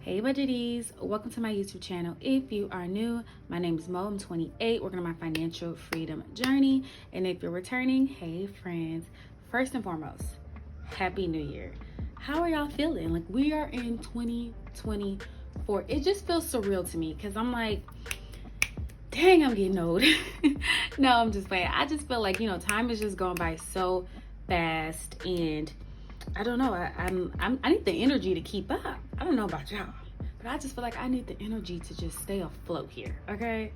Hey budgeties, welcome to my YouTube channel. If you are new, my name is Mo. I'm 28, working on my financial freedom journey. And if you're returning, hey friends, first and foremost, Happy New Year. How are y'all feeling? Like, we are in 2024. It just feels surreal to me because I'm like, dang, I'm getting old. No, I'm just playing. I just feel like, time is just going by so fast, and I don't know. I need the energy to keep up. I don't know about y'all, but I just feel like I need the energy to just stay afloat here. Okay.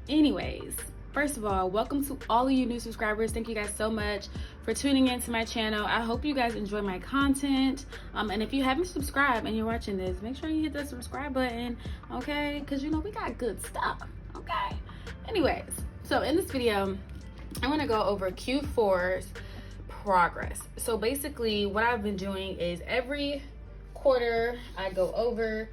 Anyways, first of all, welcome to all of you new subscribers. Thank you guys so much for tuning into my channel. I hope you guys enjoy my content. And if you haven't subscribed and you're watching this, make sure you hit the subscribe button. Okay, because we got good stuff. Okay. Anyways, so in this video, I'm gonna go over Q4's progress. So basically what I've been doing is every quarter I go over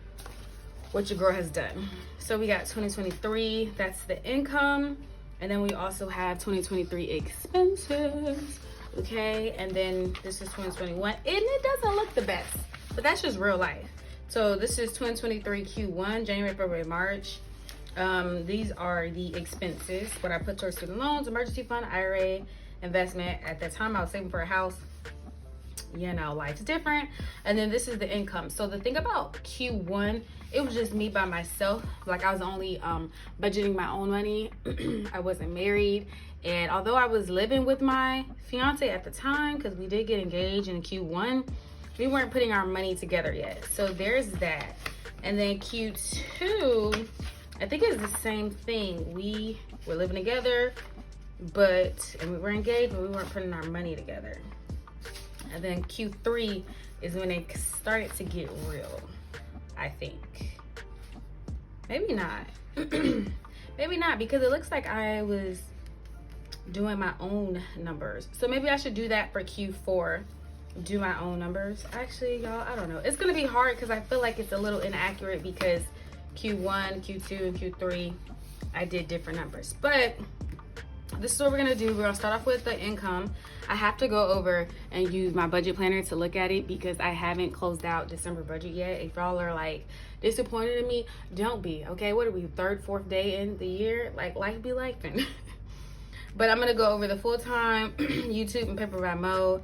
what your girl has done. So we got 2023, that's the income, and then we also have 2023 expenses, okay? And then this is 2021, and it doesn't look the best, but that's just real life. So this is 2023 Q1, January, February, March. These are the expenses, what I put towards student loans, emergency fund, IRA, investment. At that time I was saving for a house. Life's different. And then this is the income. So the thing about Q1, it was just me by myself. Like, I was only budgeting my own money. I wasn't married, and although I was living with my fiance at the time, because we did get engaged in Q1, we weren't putting our money together yet. So there's that. And then Q2, I think it's the same thing. We were living together, and we were engaged, but we weren't putting our money together. And then Q3 is when it started to get real, I think. Maybe not. Maybe not, because it looks like I was doing my own numbers. So maybe I should do that for Q4, do my own numbers. Actually, y'all, I don't know. It's gonna be hard because I feel like it's a little inaccurate because Q1, Q2, and Q3, I did different numbers. But this is what we're gonna do. We're gonna start off with the income. I have to go over and use my budget planner to look at it because I haven't closed out December budget yet. If y'all are like disappointed in me, don't be, okay? What are we, third, fourth day in the year? Like, life be lifing. But I'm gonna go over the full-time YouTube and Paper by Mo.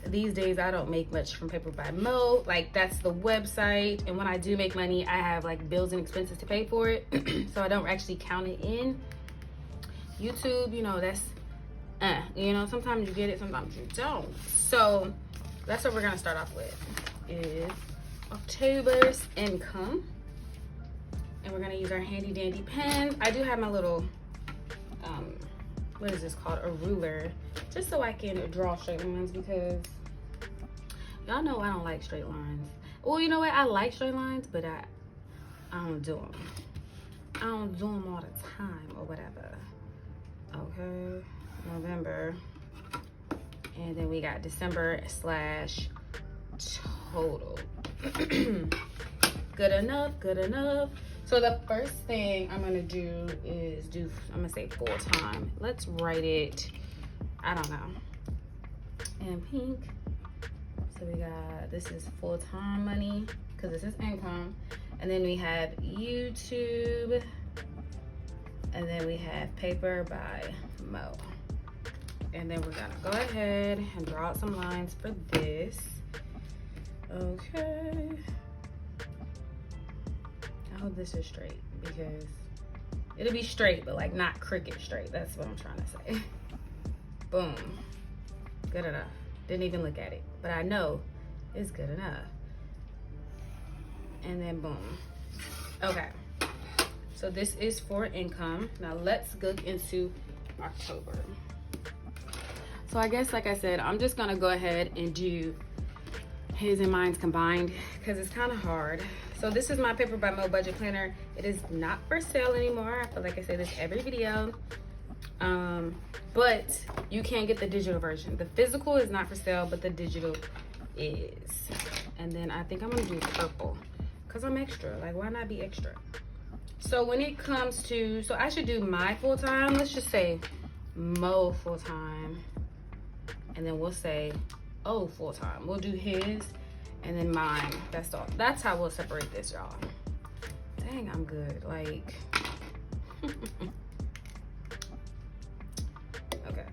These days I don't make much from Paper by Mo. Like, that's the website, and when I do make money, I have like bills and expenses to pay for it. So I don't actually count it in. YouTube, that's sometimes you get it, sometimes you don't. So that's what we're gonna start off with, is October's income. And we're gonna use our handy dandy pen. I do have my little what is this called, a ruler, just so I can draw straight lines, because y'all know I don't like straight lines. Well, you know what, I like straight lines, but I don't do them. I don't do them all the time or whatever. Okay, November, and then we got December / total. Good enough, good enough. So the first thing I'm gonna do is I'm gonna say full time. Let's write it, I don't know, in pink. So we got, this is full time money because this is income, and then we have YouTube. And then we have Paper by Mo. And then we're gonna go ahead and draw out some lines for this. Okay. I hope this is straight, because it'll be straight, but like not cricket straight. That's what I'm trying to say. Boom. Good enough. Didn't even look at it, but I know it's good enough. And then boom. Okay. So this is for income. Now let's go into October. So I guess, like I said, I'm just gonna go ahead and do his and mine's combined because it's kind of hard. So this is my Paper by Mo budget planner. It is not for sale anymore. I feel like I say this every video. But you can get the digital version. The physical is not for sale, but the digital is. And then I think I'm gonna do purple because I'm extra. Like, why not be extra? So when it comes to, so I should do my full-time, let's just say Mo full-time, and then we'll say O full-time. We'll do his, and then mine. That's all. That's how we'll separate this, y'all. Dang, I'm good. Like, okay.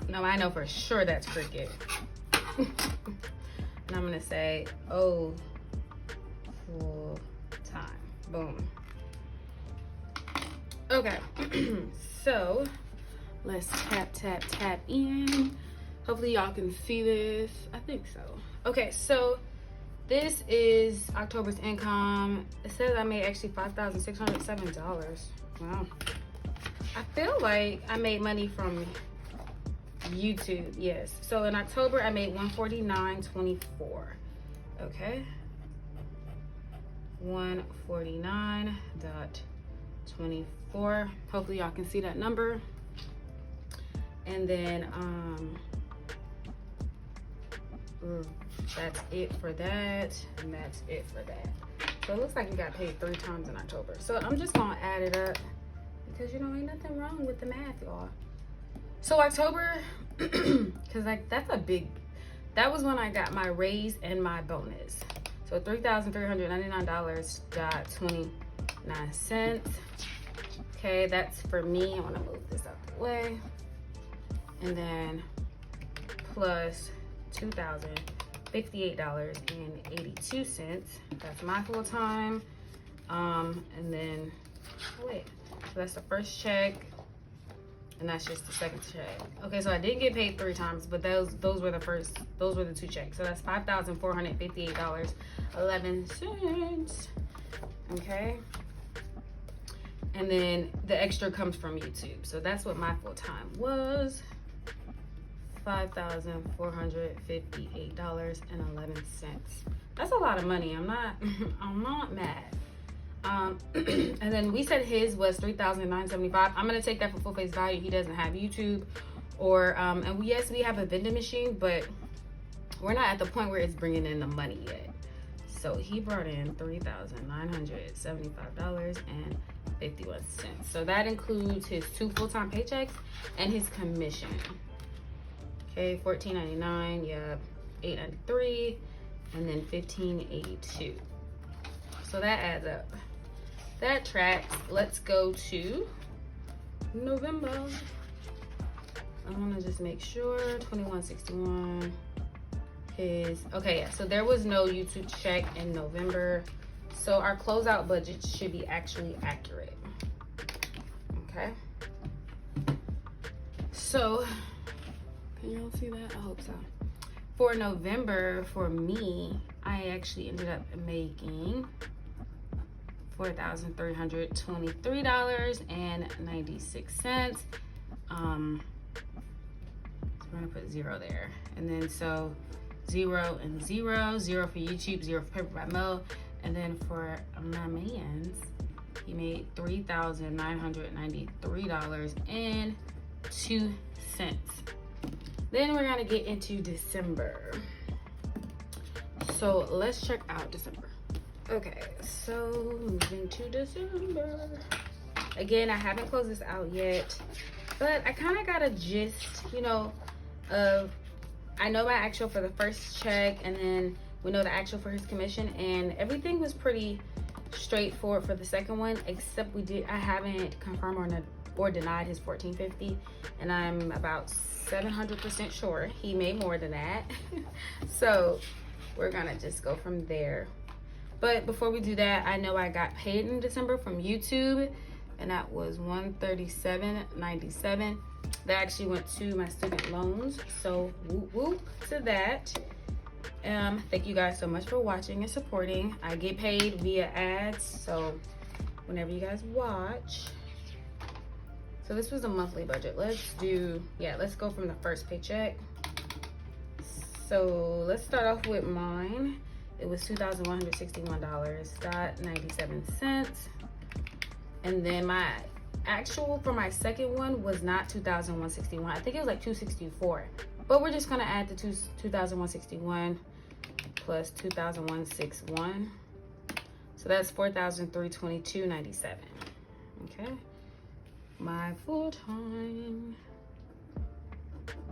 No, I know for sure that's Cricut. And I'm gonna say, oh, full time. Boom. Okay. So let's tap in. Hopefully y'all can see this. I think so. Okay, so this is October's income. It says I made actually $5,607. Wow. I feel like I made money from YouTube, yes. So in October, I made $149.24. Okay. 149.24. Hopefully y'all can see that number. And then that's it for that, and that's it for that. So it looks like we got paid 3 times in October. So I'm just gonna add it up because you know ain't nothing wrong with the math, y'all. So October, because like that was when I got my raise and my bonus. So $3,399.29. Okay, that's for me. I want to move this out the way. And then plus $2,058.82. That's my full time. And then wait, so that's the first check. And that's just the second check. Okay, so I didn't get paid 3 times, but those were the 2 checks. So that's $5,458.11. Okay. And then the extra comes from YouTube. So that's what my full time was. $5,458.11. That's a lot of money. I'm not mad. And then we said his was $3,975. I'm gonna take that for full face value. He doesn't have YouTube, or and yes, we have a vending machine, but we're not at the point where it's bringing in the money yet. So he brought in $3,975.51. So that includes his 2 full-time paychecks and his commission. Okay, $14.99. Yeah, $8.93, and then $15.82. So that adds up. That tracks. Let's go to November. I want to just make sure. $21.61. Okay, yeah, so there was no YouTube check in November. So our closeout budget should be actually accurate. Okay. So, can y'all see that? I hope so. For November, for me, I actually ended up making $4,323.96. So we're gonna put 0 there, and then so 0 and 0, 0 for YouTube, 0 for Paper by Mo, and then for my man's, he made $3,993.02. Then we're gonna get into December. So let's check out December. Okay, so moving to December. Again, I haven't closed this out yet, but I kind of got a gist, you know, of, I know my actual for the first check, and then we know the actual for his commission, and everything was pretty straightforward for the second one, except I haven't confirmed or denied his $1,450, and I'm about 700% sure he made more than that. So we're gonna just go from there. But before we do that, I know I got paid in December from YouTube, and that was $137.97. That actually went to my student loans, so whoop whoop to that. Thank you guys so much for watching and supporting. I get paid via ads, so whenever you guys watch. So this was a monthly budget. Let's go from the first paycheck. So let's start off with mine. It was $2,161.97. And then my actual for my second one was not $2,161. I think it was like $264. But we're just gonna add the $2,161 plus $2,161. So that's $4,322.97. Okay. My full time.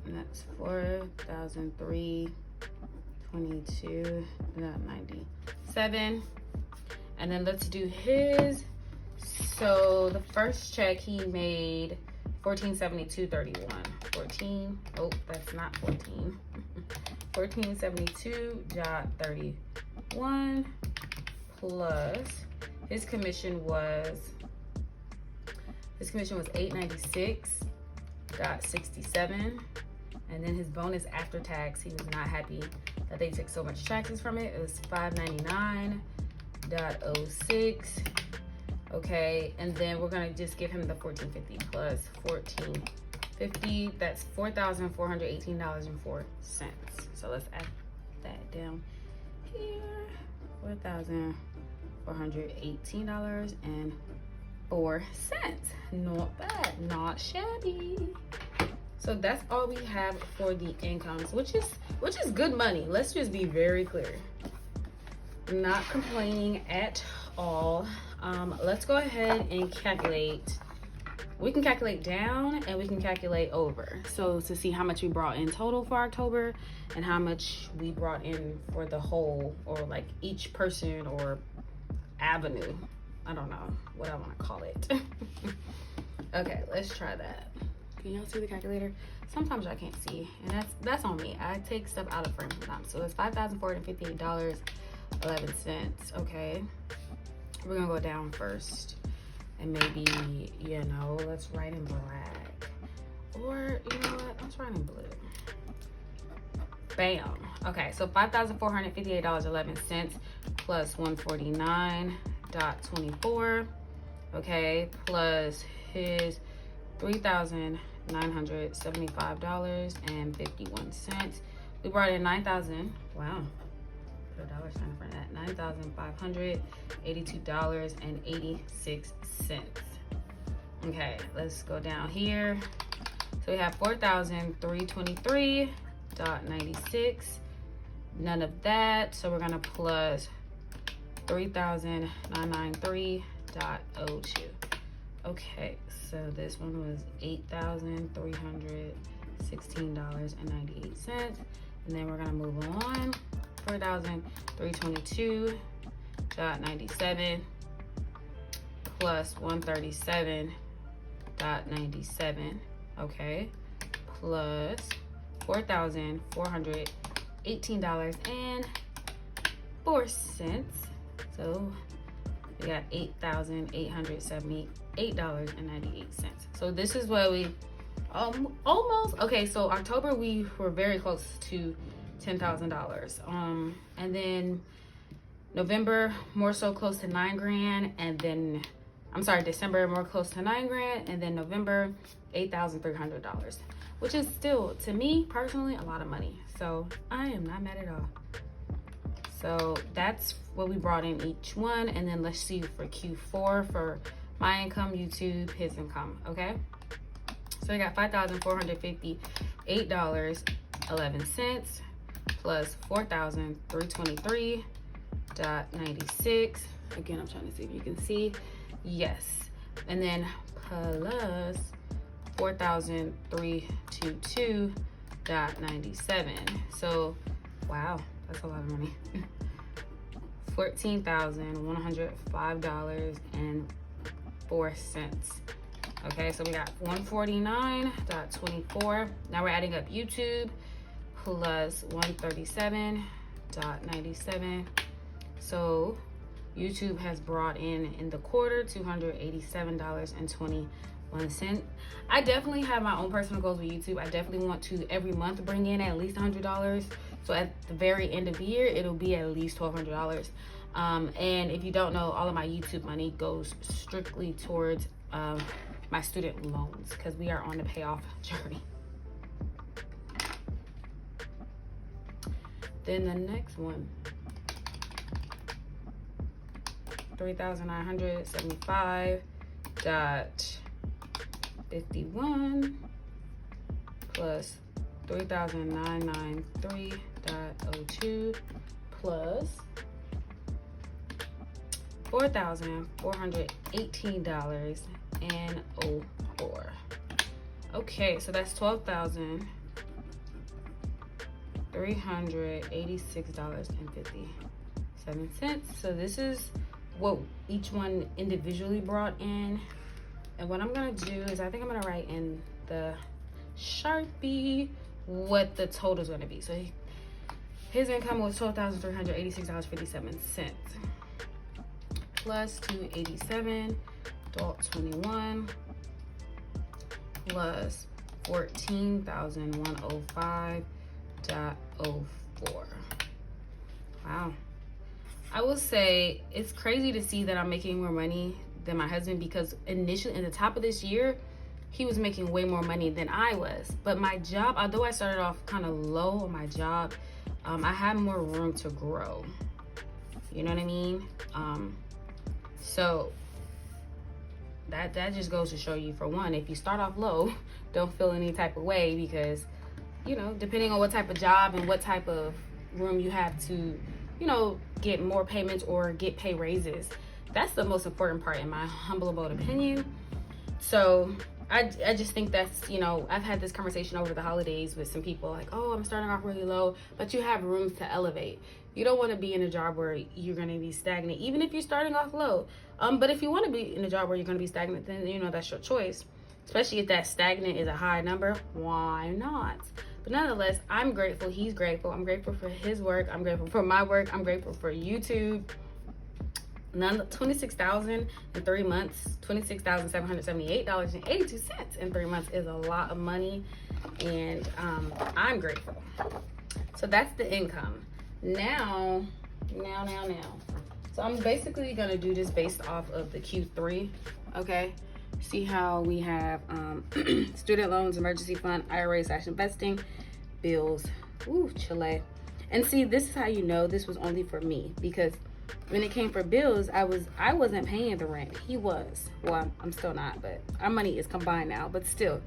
And that's $4,322.97. $22.97. And then let's do his. So the first check he made $1472.31. 14. Oh, that's not 14. $1472.31 plus his commission was $896.67. And then his bonus after tax, he was not happy that they took so much taxes from it. It was $599.06. Okay, and then we're gonna just give him the $1450 plus $1450. That's $4,418.04. So let's add that down here. $4,418.04. Not bad, not shabby. So that's all we have for the incomes, which is good money. Let's just be very clear. Not complaining at all. Let's go ahead and calculate. We can calculate down and we can calculate over. So to see how much we brought in total for October and how much we brought in for the whole, or like each person or avenue. I don't know what I want to call it. Okay, let's try that. Can y'all see the calculator? Sometimes I can't see, and that's on me. I take stuff out of frame sometimes. So it's $5,458.11. Okay, we're gonna go down first, and maybe, you know, let's write in black, or you know what? Let's write in blue. Bam. Okay, so $5,458.11 plus $149.24. Okay, plus his $3,975.51. We brought in 9,000. Wow. Put a dollar sign in front of that. $9,582.86. Okay, let's go down here. So we have $4,323.96. None of that. So we're gonna plus $3,993.02. Okay, so this one was $8,316.98. And then we're gonna move on. $4,322.97 plus $137.97. Okay, plus $4,418.04. So we got $8,878.98. So this is what we almost, okay, so October we were very close to $10,000. And then November more so close to $9,000, and then December more close to $9,000, and then November $8,300, which is still, to me personally, a lot of money. So I am not mad at all. So that's what we brought in each one. And then let's see for Q4 for my income, YouTube, his income. Okay, so we got $5,458.11 plus $4,323.96. Again, I'm trying to see if you can see. Yes. And then plus $4,322.97. So wow, that's a lot of money. $14,105.04. Okay, so we got 149.24. Now we're adding up YouTube plus 137.97. So YouTube has brought in the quarter $287.21. I definitely have my own personal goals with YouTube. I definitely want to every month bring in at least $100. So at the very end of the year, it'll be at least $1,200. And if you don't know, all of my YouTube money goes strictly towards my student loans, because we are on the payoff journey. Then the next one, $3,975.51 plus $3,993.02 plus $4,418.04. Okay, so that's $12,000. $386.57. So this is what each one individually brought in. And what I'm gonna do is I think I'm gonna write in the Sharpie what the total is gonna be. So his income was $12,386.57 plus 287.21 plus 14,105.04. Wow. I will say it's crazy to see that I'm making more money than my husband, because initially in the top of this year he was making way more money than I was. But my job, although I started off kind of low on my job, I had more room to grow. You know what I mean? So that just goes to show you, for one, if you start off low, don't feel any type of way, because, you know, depending on what type of job and what type of room you have to, you know, get more payments or get pay raises, that's the most important part in my humble opinion. So I just think that's, you know, I've had this conversation over the holidays with some people, like, oh, I'm starting off really low, but you have room to elevate. You don't want to be in a job where you're going to be stagnant, even if you're starting off low. But if you want to be in a job where you're going to be stagnant, then, you know, that's your choice. Especially if that stagnant is a high number, why not? But nonetheless, I'm grateful. He's grateful. I'm grateful for his work. I'm grateful for my work. I'm grateful for YouTube. $26,000 in 3 months, $26,778.82 in 3 months is a lot of money, and I'm grateful. So that's the income. Now. So I'm basically gonna do this based off of the Q3, okay? See how we have student loans, emergency fund, IRA/investing, bills, Chile. And see, this is how you know this was only for me, because when it came for bills, I wasn't paying the rent. He was. Well, I'm still not, but our money is combined now. But still,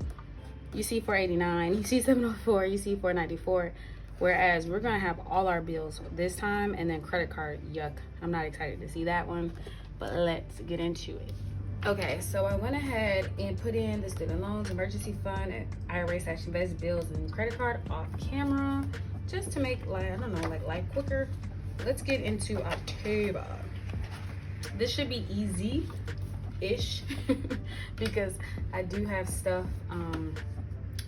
you see 489, you see 704, you see 494. Whereas we're gonna have all our bills this time, and then credit card, yuck. I'm not excited to see that one, but let's get into it. Okay, so I went ahead and put in the student loans, emergency fund, IRA/invest, bills, and credit card off camera, just to make life, I don't know, like life quicker. Let's get into October. This should be easy-ish because I do have stuff,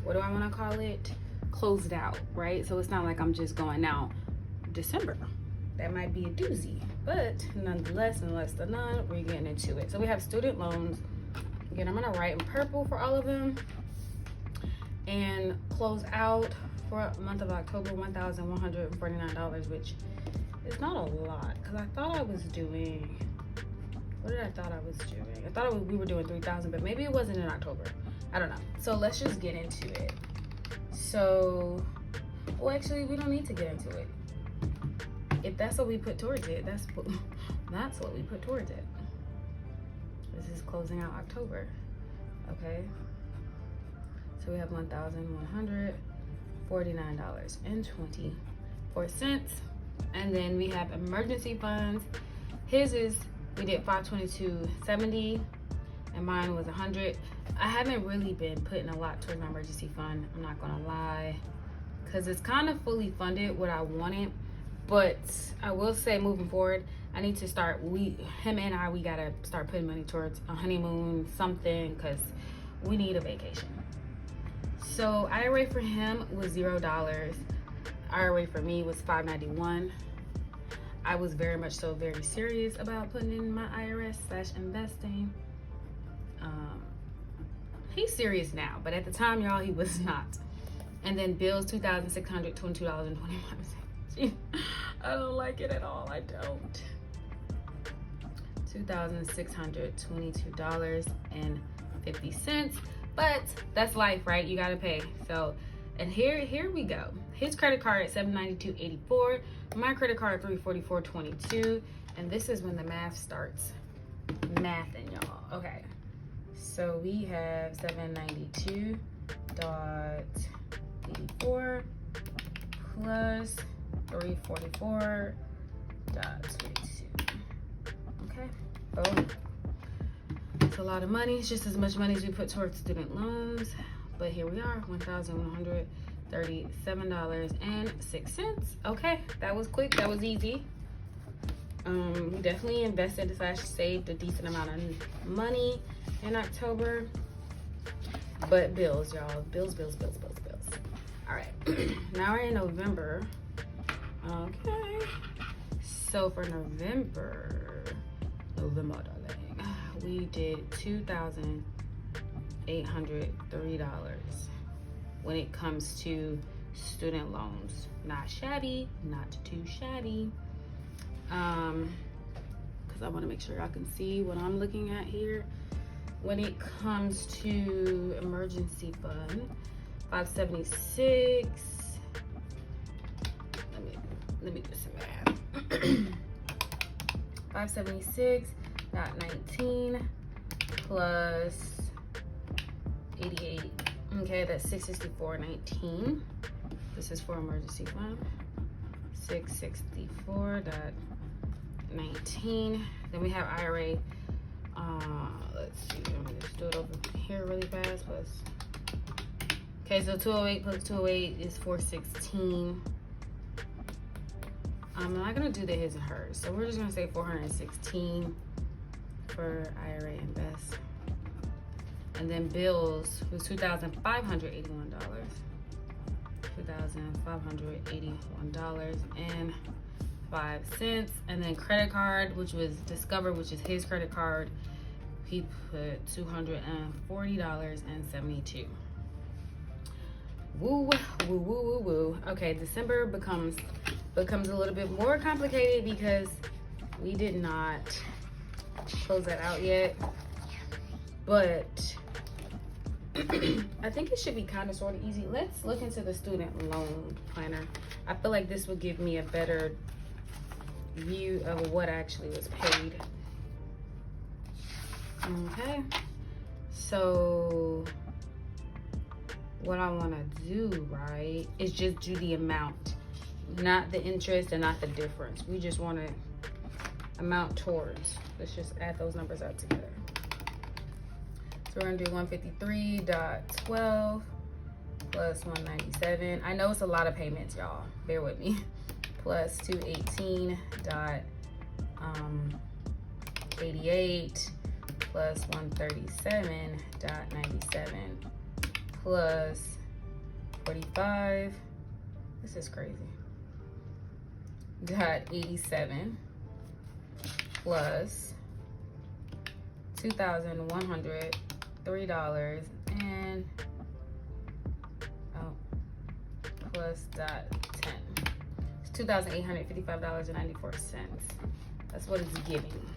what do I want to call it? Closed out, right? So it's not like I'm just going now. December, that might be a doozy, but nonetheless, and less than none, we're getting into it. So we have student loans. Again, I'm gonna write in purple for all of them, and close out for the month of October, $1,149, which is not a lot, because I thought I was doing, what did I thought I was doing? I thought we were doing 3,000, but maybe it wasn't in October. I don't know. So let's just get into it. So, well, actually, we don't need to get into it. If that's what we put towards it, that's what we put towards it. This is closing out October, okay? So we have $1,149.24. And then we have emergency funds. His is, we did $522.70, and mine was $100. I haven't really been putting a lot towards my emergency fund, I'm not gonna lie, because it's kind of fully funded what I wanted. But I will say, moving forward, I need to start, him and I, we gotta start putting money towards a honeymoon, something, because we need a vacation. So IRA for him was $0. IRA for me was $591. I was very much so very serious about putting in my IRA/investing. He's serious now, but at the time, y'all, he was not. And then bills, $2,622.21. I don't like it at all. I don't. $2,622.50. But that's life, right? You gotta pay. So, and here we go. His credit card at $792.84. My credit card $344.22. And this is when the math starts mathing, y'all. Okay. So we have $792.84 plus $344.22. Okay. Boom. It's a lot of money. It's just as much money as we put towards student loans. But here we are, $1,149.24. $37.06. Okay, that was quick, that was easy. We definitely invested / saved a decent amount of money in October. But bills, y'all. Bills. All right, now we're in November. Okay, so for November, darling, we did $2,803 when it comes to student loans. Not shabby, not too shabby. Because I want to make sure y'all can see what I'm looking at here. When it comes to emergency fund, 576. Let me do some math. 576.19 plus 88. Okay, that's 664.19. This is for emergency fund. 664.19. Then we have IRA. Let's see. Let me just do it over here really fast. Okay, so 208 plus 208 is 416. I'm not gonna do the his and hers, so we're just gonna say 416 for IRA Invest. And then bills was $2,581. $2,581.05. And then credit card, which was Discover, which is his credit card, he put $240.72. Woo. Okay, December becomes a little bit more complicated because we did not close that out yet, but I think it should be kind of sort of easy. Let's look into the student loan planner. I feel like this will give me a better view of what actually was paid. Okay, so what I want to do, right, is just do the amount, not the interest and not the difference. We just want to amount towards. Let's just add those numbers up together. So we're gonna do 153.12 plus 197. I know it's a lot of payments, y'all. Bear with me. Plus 218.88 plus 137.97 plus 45. This is crazy. .87 plus $2,103 and plus .10. It's $2,855.94. That's what it's giving,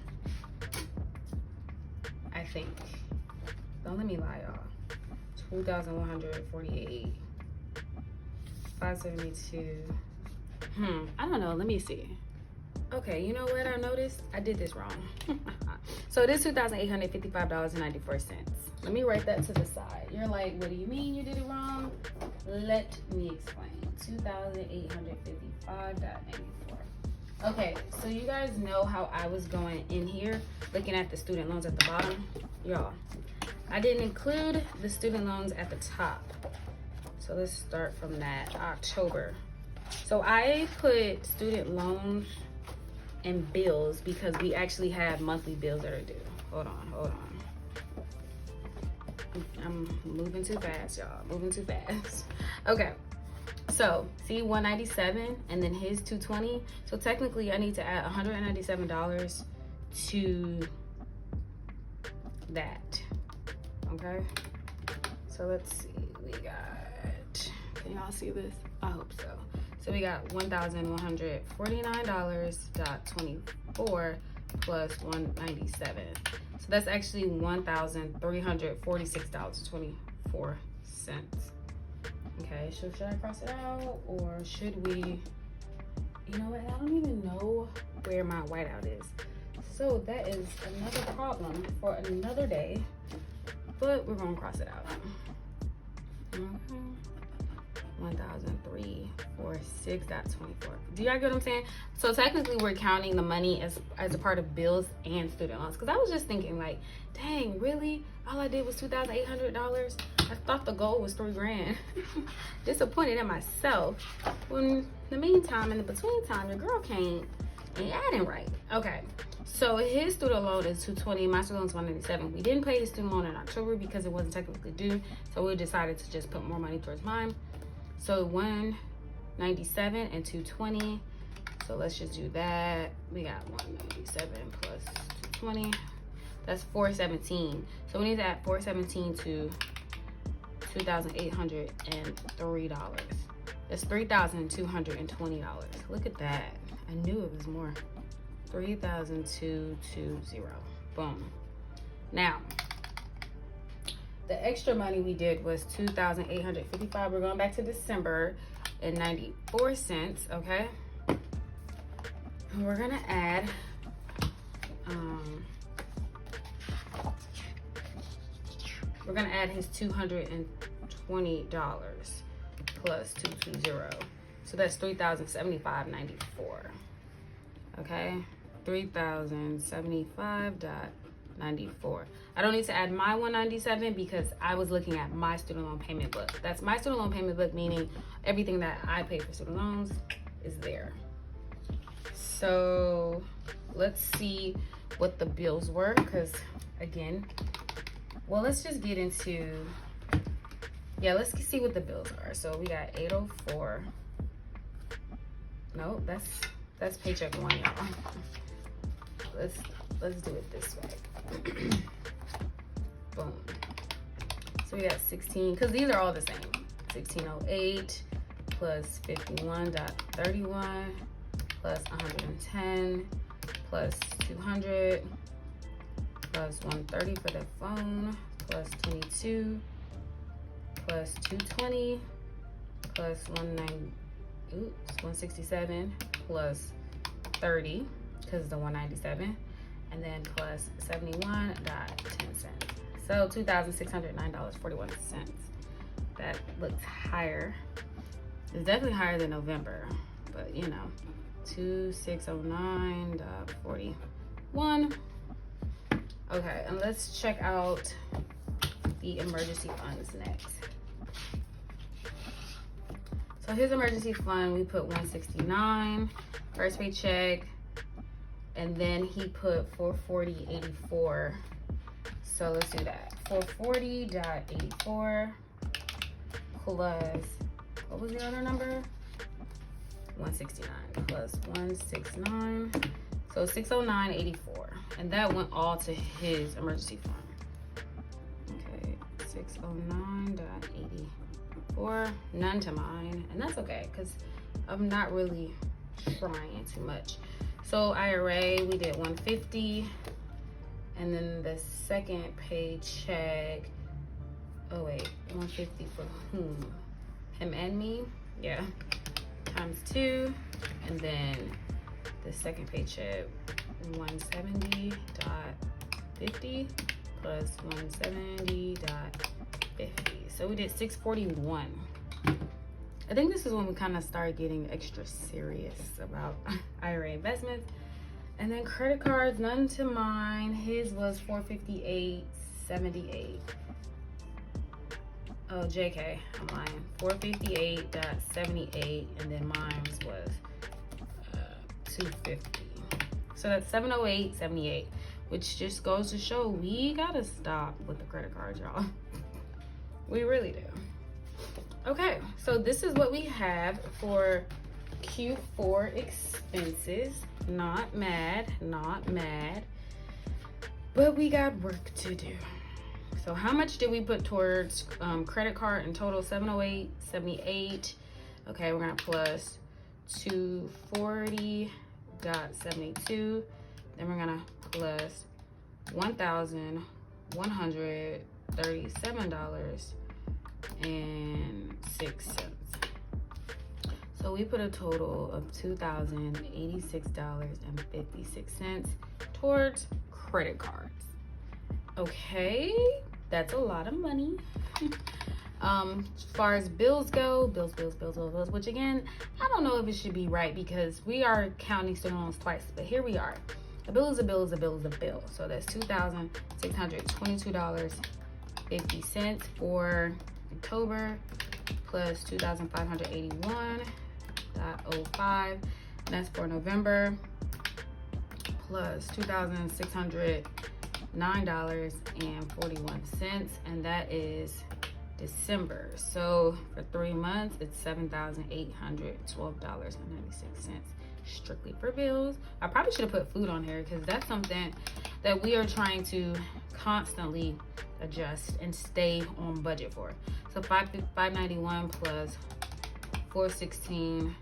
I think. Don't let me lie, y'all. 2,148, 572. I don't know. Let me see. Okay, you know what I noticed? I did this wrong. So it is $2,855.94. Let me write that to the side. You're like, what do you mean you did it wrong? Let me explain. $2,855.94. Okay, so you guys know how I was going in here looking at the student loans at the bottom? Y'all, I didn't include the student loans at the top. So let's start from that, October. So I put student loans and bills because we actually have monthly bills that are due. Hold on. I'm moving too fast, y'all. Moving too fast. Okay. So see 197 and then his 220. So technically I need to add $197 to that. Okay. So let's see. We got, can y'all see this? I hope so. So we got $1,149.24 plus 197. So that's actually $1,346.24. Okay, so should I cross it out or should we? You know what? I don't even know where my whiteout is. So that is another problem for another day, but we're gonna cross it out. 1,346.24. Do y'all get what I'm saying? So technically we're counting the money as a part of bills and student loans. Because I was just thinking like, dang, really? All I did was $2,800? I thought the goal was $3 grand. Disappointed in myself. When in the meantime, in the between time, the girl ain't adding right. Okay, so his student loan is $220. My student loan is $197. We didn't pay his student loan in October because it wasn't technically due, so we decided to just put more money towards mine. So $197 and $220. So let's just do that. We got $197 plus $220. That's $417. So we need to add $417 to $2,803. That's $3,220. Look at that. I knew it was more. 3,220. Boom. Now, the extra money we did was $2,855. We're going back to December and 94 cents. Okay. And we're gonna add his $220 plus 220. So that's $3,075.94. Okay, $3,075.94. I don't need to add my $197 because I was looking at my student loan payment book. That's my student loan payment book, meaning everything that I pay for student loans is there. So let's see what the bills were, because again, well, let's just get into, yeah, let's see what the bills are. So we got 804. No, that's paycheck one, y'all. Let's do it this way. Boom. So we got 16, because these are all the same. 1608 plus 51.31 plus 110 plus 200 plus 130 for the phone plus 22 plus 220 plus 167 plus 30 because the 197, and then plus 71.10 cents. So $2,609.41. That looks higher. It's definitely higher than November, but you know, 2,609.41. Okay, and let's check out the emergency funds next. So his emergency fund, we put 169 first paycheck, and then he put 440.84. So let's do that. 440.84 plus, what was the other number? 169 plus 169. So 609.84. And that went all to his emergency fund. Okay, 609.84. None to mine. And that's okay, because I'm not really trying too much. So IRA, we did 150. And then the second paycheck, oh wait, 150 for whom? Him and me? Yeah. Times 2. And then the second paycheck, 170.50 plus 170.50. So we did 641. I think this is when we kind of started getting extra serious about IRA investments. And then credit cards, none to mine. His was 458.78. Oh, JK, I'm lying. 458.78, and then mine was 250. So that's 708.78, which just goes to show we gotta stop with the credit cards, y'all. We really do. Okay, so this is what we have for Q4 expenses. Not mad, but we got work to do. So how much did we put towards credit card in total? 708.78. Okay, we're gonna plus 240.72. Then we're gonna plus $1,137.06. So we put a total of $2,086.56 towards credit cards. Okay, that's a lot of money. As far as bills go, bills, which again, I don't know if it should be right because we are counting student loans twice, but here we are. A bill is a bill is a bill is a bill. So that's $2,622 $2,550 for October, plus $2,581.05. And that's for November, plus $2,609.41, and that is December. So for 3 months, it's $7,812.96 strictly for bills. I probably should have put food on here because that's something that we are trying to constantly adjust and stay on budget for. So $591 plus $416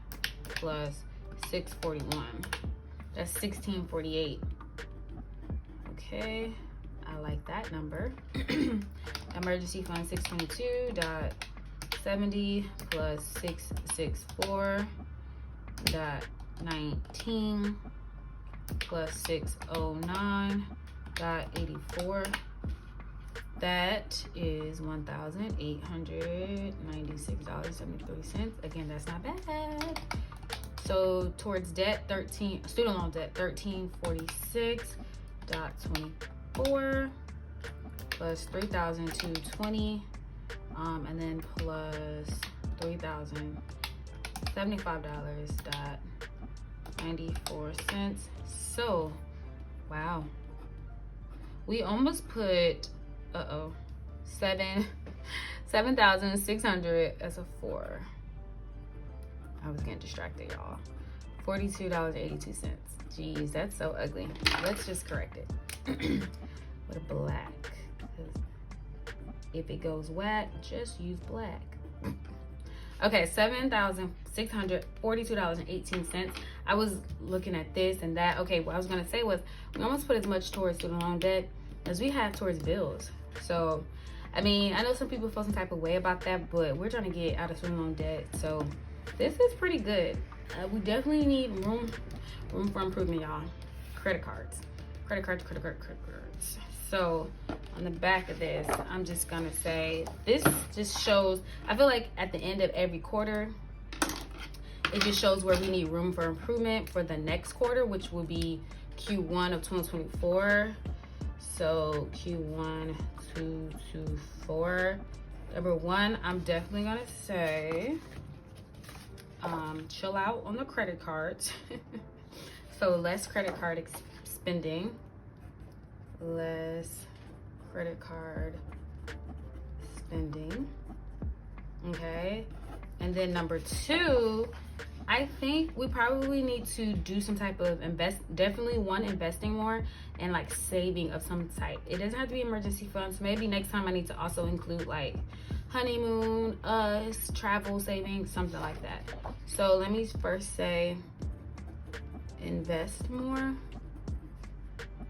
plus $641. That's $1,648. Okay, I like that number. Emergency fund 622.70 plus 664.19 plus 609.84. That is $1,896.73. Again, that's not bad. So towards debt, student loan debt, 1346.24 plus 3,220, and then plus $3,075.94. So, wow, we almost put $7,600 as a 4. I was getting distracted, y'all. $42.82. Jeez, that's so ugly. Let's just correct it with a black. If it goes whack, just use black. Okay, $7,642.18. I was looking at this and that. Okay, what I was gonna say was we almost put as much towards student loan debt as we have towards bills. So, I mean, I know some people feel some type of way about that, but we're trying to get out of student loan debt. So this is pretty good. We definitely need room for improvement, y'all. Credit cards. So on the back of this, I'm just gonna say this just shows, I feel like at the end of every quarter, it just shows where we need room for improvement for the next quarter, which will be Q1 of 2024. So Q1 224. Number one, I'm definitely gonna say chill out on the credit cards. So less credit card spending, less credit card spending. Okay, and then number two, I think we probably need to do some type of definitely investing more and like saving of some type. It doesn't have to be emergency funds. Maybe next time I need to also include like honeymoon, travel savings, something like that. So let me first say invest more.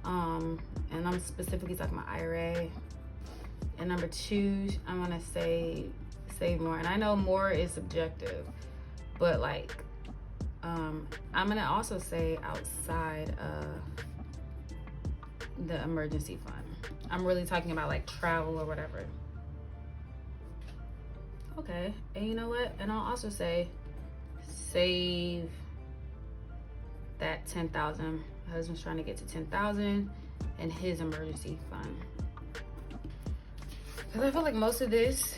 And I'm specifically talking about IRA. And number two, I'm gonna say save more. And I know more is subjective, but like I'm gonna also say outside of the emergency fund. I'm really talking about like travel or whatever. Okay, and you know what? And I'll also say save that 10,000. My husband's trying to get to 10,000 in his emergency fund. Because I feel like most of this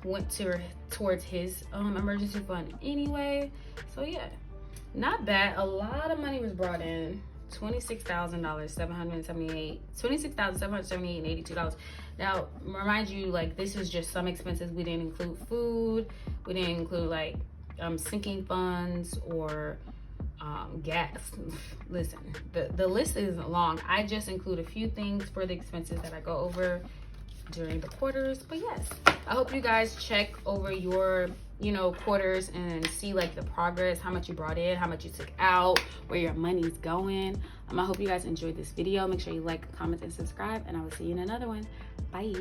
went towards his emergency fund anyway. So yeah, not bad. A lot of money was brought in. $26,778.82. Now, remind you, like, this is just some expenses. We didn't include food. We didn't include like sinking funds or gas. Listen, the list is long. I just include a few things for the expenses that I go over during the quarters. But yes, I hope you guys check over your quarters and see like the progress, how much you brought in, how much you took out, where your money's going. I hope you guys enjoyed this video. Make sure you like, comment, and subscribe, and I will see you in another one. Bye.